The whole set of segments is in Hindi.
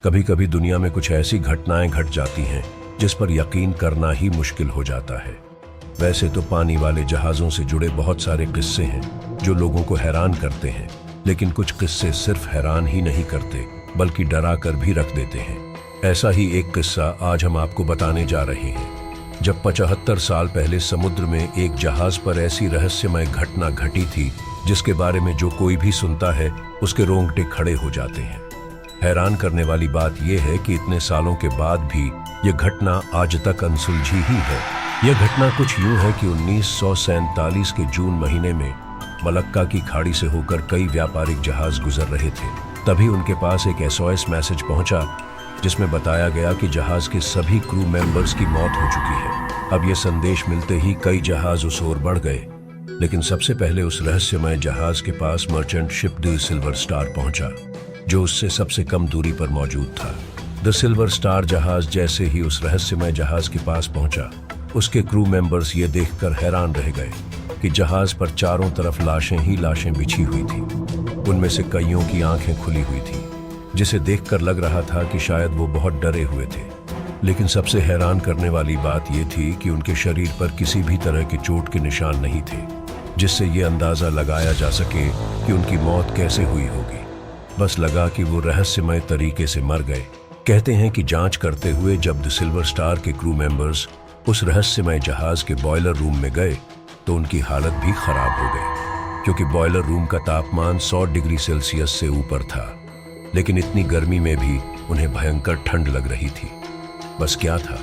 कभी कभी दुनिया में कुछ ऐसी घटनाएं घट जाती हैं जिस पर यकीन करना ही मुश्किल हो जाता है। वैसे तो पानी वाले जहाज़ों से जुड़े बहुत सारे किस्से हैं जो लोगों को हैरान करते हैं, लेकिन कुछ किस्से सिर्फ हैरान ही नहीं करते बल्कि डरा कर भी रख देते हैं। ऐसा ही एक किस्सा आज हम आपको बताने जा रहे हैं। जब 75 साल पहले समुद्र में एक जहाज पर ऐसी रहस्यमय घटना घटी थी जिसके बारे में जो कोई भी सुनता है उसके रोंगटे खड़े हो जाते हैं। हैरान करने वाली बात यह है कि इतने सालों के बाद भी यह घटना आज तक अनसुलझी ही है। यह घटना कुछ यूं है कि 1947 के जून महीने में मलक्का की खाड़ी से होकर कई व्यापारिक जहाज गुजर रहे थे। तभी उनके पास एक SOS मैसेज पहुंचा जिसमें बताया गया कि जहाज के सभी क्रू मेंबर्स की मौत हो चुकी है। अब यह संदेश मिलते ही कई जहाज उस ओर बढ़ गए, लेकिन सबसे पहले उस रहस्यमय जहाज के पास merchant ship the silver star पहुंचा, जो उससे सबसे कम दूरी पर मौजूद था। द सिल्वर स्टार जहाज जैसे ही उस रहस्यमय जहाज के पास पहुंचा, उसके क्रू मेंबर्स ये देखकर हैरान रह गए कि जहाज पर चारों तरफ लाशें ही लाशें बिछी हुई थी। उनमें से कईयों की आंखें खुली हुई थी, जिसे देखकर लग रहा था कि शायद वो बहुत डरे हुए थे। लेकिन सबसे हैरान करने वाली बात ये थी कि उनके शरीर पर किसी भी तरह के चोट के निशान नहीं थे, जिससे ये अंदाजा लगाया जा सके कि उनकी मौत कैसे हुई होगी। बस लगा कि वो रहस्यमय तरीके से मर गए। कहते हैं कि जांच करते हुए जब द सिल्वर स्टार के क्रू मेंबर्स उस रहस्यमय जहाज के बॉयलर रूम में गए तो उनकी हालत भी खराब हो गई, क्योंकि बॉयलर रूम का तापमान 100 डिग्री सेल्सियस से ऊपर था। लेकिन इतनी गर्मी में भी उन्हें भयंकर ठंड लग रही थी। बस क्या था,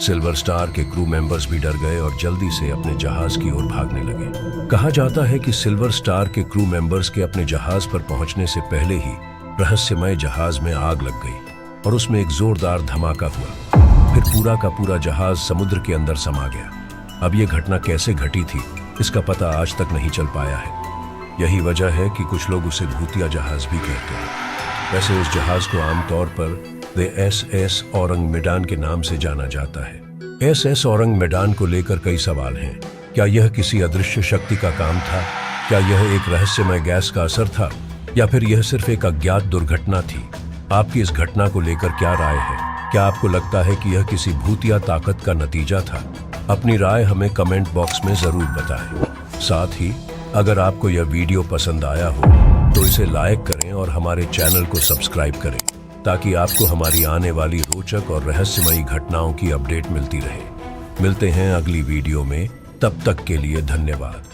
सिल्वर स्टार के क्रू मेंबर्स भी डर गए और जल्दी से अपने जहाज की ओर भागने लगे। कहा जाता है कि सिल्वर स्टार के क्रू मेंबर्स के अपने जहाज पर पहुंचने से पहले ही रहस्यमय जहाज में आग लग गई और उसमें एक जोरदार धमाका हुआ। फिर पूरा का पूरा जहाज समुद्र के अंदर समा गया। अब यह घटना कैसे घटी थी इसका पता आज तक नहीं चल पाया है। यही वजह है कि कुछ लोग उसे भूतिया जहाज भी कहते हैं। वैसे उस जहाज को आमतौर पर द SS औरंग मेडान के नाम से जाना जाता है। SS औरंग मेडान को लेकर कई सवाल हैं। क्या यह किसी अदृश्य शक्ति का काम था? क्या यह एक रहस्यमय गैस का असर था, या फिर यह सिर्फ एक अज्ञात दुर्घटना थी? आपकी इस घटना को लेकर क्या राय है? क्या आपको लगता है कि यह किसी भूतिया ताकत का नतीजा था? अपनी राय हमें कमेंट बॉक्स में जरूर बताएं। साथ ही अगर आपको यह वीडियो पसंद आया हो तो इसे लाइक करें और हमारे चैनल को सब्सक्राइब करें, ताकि आपको हमारी आने वाली रोचक और रहस्यमयी घटनाओं की अपडेट मिलती रहे। मिलते हैं अगली वीडियो में, तब तक के लिए धन्यवाद।